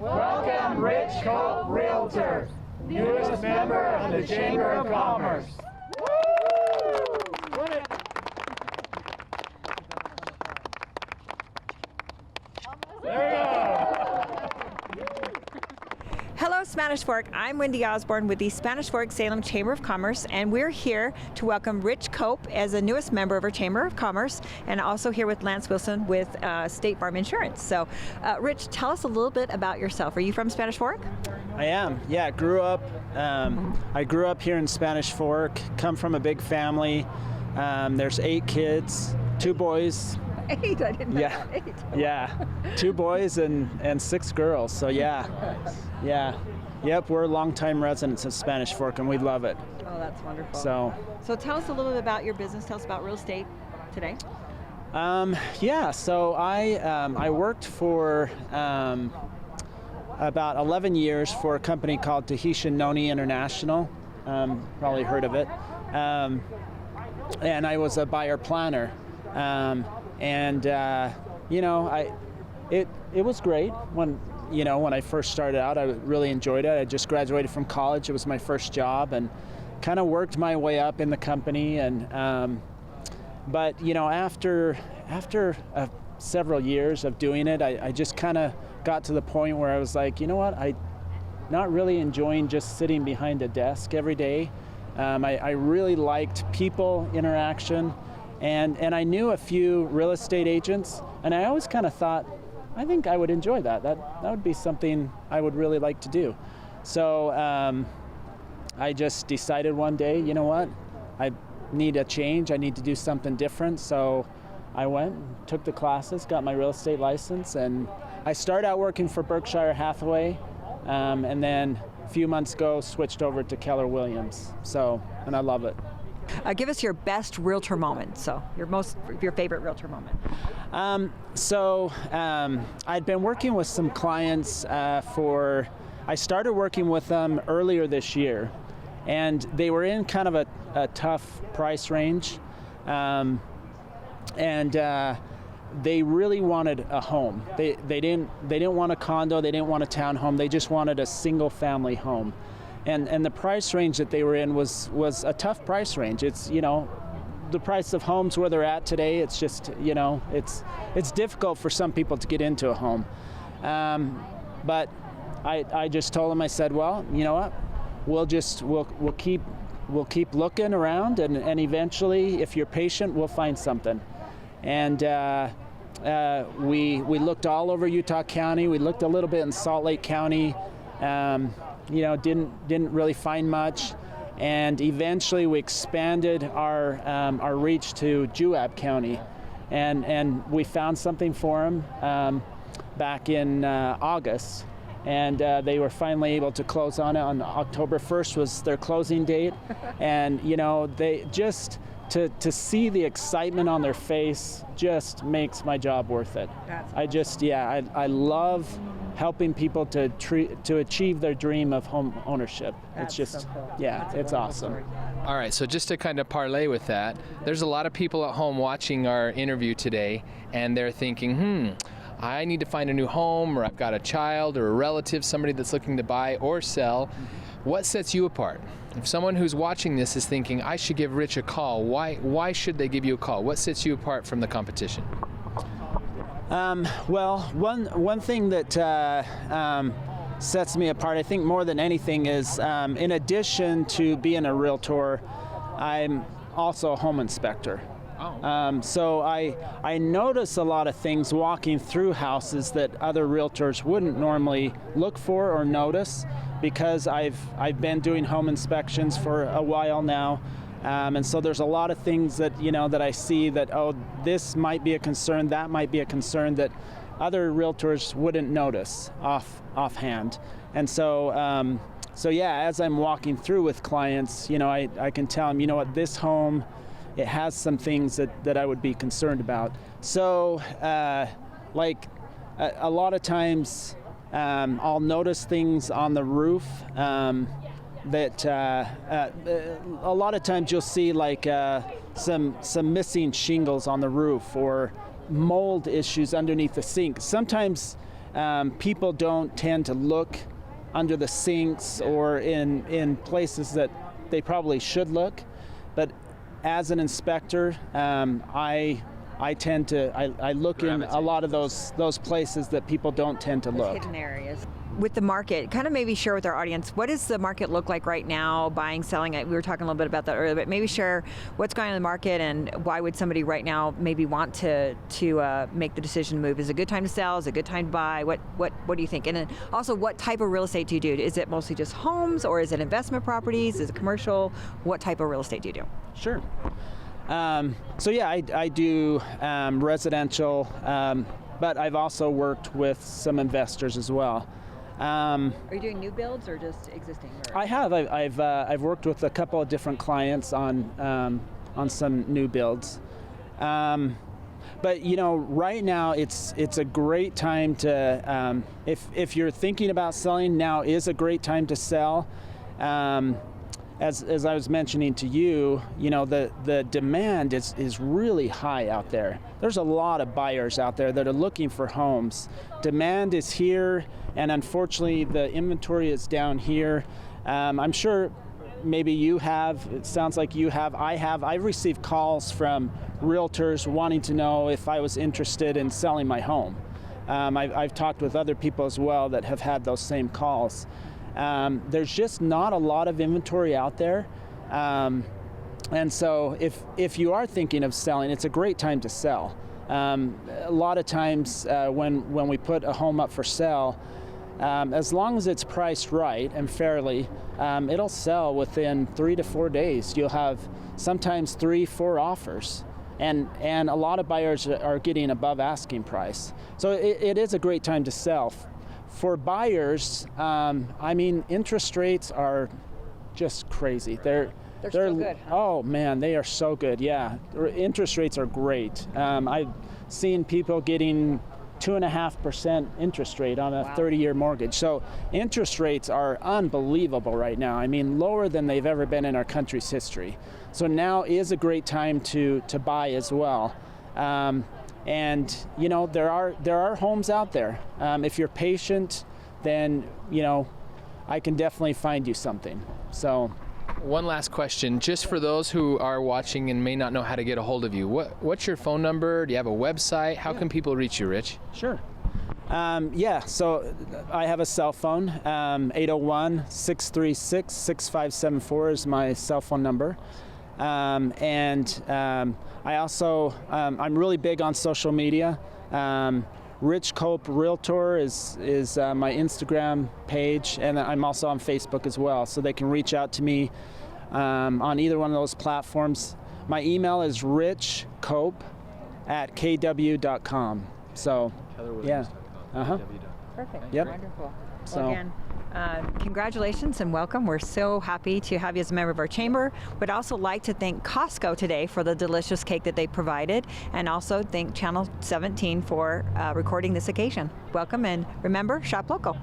Welcome Rich Cope Realtor, newest member of the Chamber of Commerce. There we go. Hello, Spanish Fork. I'm Wendy Osborne with the Spanish Fork Salem Chamber of Commerce, and we're here to welcome Rich Cope as the newest member of our Chamber of Commerce, and also here with Lance Wilson with State Farm Insurance. So, Rich, tell us a little bit about yourself. Are you from Spanish Fork? I am. Yeah, I grew up here in Spanish Fork. Come from a big family. There's 8 kids, 2 boys. 8, I didn't know that. 8. Yeah, 2 boys and 6 girls. So yeah. Yep, we're longtime residents of Spanish Fork, and we love it. Oh, that's wonderful. So tell us a little bit about your business. Tell us about real estate today. So I worked for about 11 years for a company called Tahitian Noni International. Probably heard of it. And I was a buyer planner. It was great when I first started out. I really enjoyed it. I just graduated from college. It was my first job, and kind of worked my way up in the company. And but after several years of doing it, I just kind of got to the point where I was like, I'm not really enjoying just sitting behind a desk every day. I really liked people interaction. And I knew a few real estate agents, and I always kind of thought, I think I would enjoy that. That would be something I would really like to do. So I just decided one day, I need a change. I need to do something different. So I went, took the classes, got my real estate license, and I started out working for Berkshire Hathaway, and then a few months ago switched over to Keller Williams. And I love it. Give us your best realtor moment. So your favorite realtor moment. I'd been working with some clients I started working with them earlier this year, and they were in kind of a tough price range, and they really wanted a home. They didn't want a condo, they didn't want a townhome, they just wanted a single family home. And the price range that they were in was a tough price range. It's, the price of homes where they're at today, it's just, it's difficult for some people to get into a home. But I just told them, I said, well, you know what, we'll keep looking around, and eventually, if you're patient, we'll find something. And we looked all over Utah County. We looked a little bit in Salt Lake County. Didn't really find much, and eventually we expanded our reach to Juab County, and we found something for them back in August, and they were finally able to close on it. On October 1st was their closing date, and they just to see the excitement on their face just makes my job worth it. That's awesome. I love helping people to achieve their dream of home ownership. That's it's just, so cool. It's awesome. Story. All right, so just to kind of parlay with that, there's a lot of people at home watching our interview today, and they're thinking, I need to find a new home, or I've got a child or a relative, somebody that's looking to buy or sell. What sets you apart? If someone who's watching this is thinking, I should give Rich a call, why should they give you a call? What sets you apart from the competition? Well, one thing that sets me apart, I think more than anything, is in addition to being a realtor, I'm also a home inspector. So I notice a lot of things walking through houses that other realtors wouldn't normally look for or notice, because I've been doing home inspections for a while now. And so there's a lot of things that that I see that, this might be a concern, that might be a concern that other realtors wouldn't notice offhand. And so as I'm walking through with clients, I can tell them, this home, it has some things that I would be concerned about. So a lot of times I'll notice things on the roof. That a lot of times you'll see some missing shingles on the roof, or mold issues underneath the sink. Sometimes people don't tend to look under the sinks or in places that they probably should look. But as an inspector, I look in a lot of those places that people don't tend to look. Hidden areas. With the market, kind of maybe share with our audience, what does the market look like right now, buying, selling? We were talking a little bit about that earlier, but maybe share what's going on in the market and why would somebody right now maybe want to make the decision to move? Is it a good time to sell? Is it a good time to buy? What do you think? And then also, what type of real estate do you do? Is it mostly just homes, or is it investment properties? Is it commercial? What type of real estate do you do? Sure. So yeah, I do residential, but I've also worked with some investors as well. Are you doing new builds or just existing? Or? I have. I've worked with a couple of different clients on some new builds. But right now it's a great time to if you're thinking about selling, now is a great time to sell. As I was mentioning to you, the demand is really high out there. There's a lot of buyers out there that are looking for homes. Demand is here, and unfortunately the inventory is down here. I'm sure maybe you have, it sounds like you have, I've received calls from realtors wanting to know if I was interested in selling my home. I've talked with other people as well that have had those same calls. There's just not a lot of inventory out there. And so if you are thinking of selling, it's a great time to sell. A lot of times when we put a home up for sale, as long as it's priced right and fairly, it'll sell within 3 to 4 days. You'll have sometimes 3-4 offers. And a lot of buyers are getting above asking price. So it is a great time to sell. For buyers, interest rates are just crazy. They're still good, huh? Oh man, they are so good. Yeah, interest rates are great. I've seen people getting 2.5% interest rate on a 30-year mortgage. So interest rates are unbelievable right now. Lower than they've ever been in our country's history. So now is a great time to buy as well. And there are homes out there. If you're patient, then I can definitely find you something. So, one last question, just for those who are watching and may not know how to get a hold of you. What's your phone number? Do you have a website? How can people reach you, Rich? Sure. So I have a cell phone. 801-636-6574 is my cell phone number. I also, I'm really big on social media. Rich Cope Realtor is my Instagram page, and I'm also on Facebook as well, so they can reach out to me on either one of those platforms. My email is richcope@kw.com. So, yeah. Perfect. Yep. Wonderful. So, Well, again, congratulations and welcome. We're so happy to have you as a member of our chamber. Would also like to thank Costco today for the delicious cake that they provided, and also thank Channel 17 for recording this occasion. Welcome, and remember, shop local.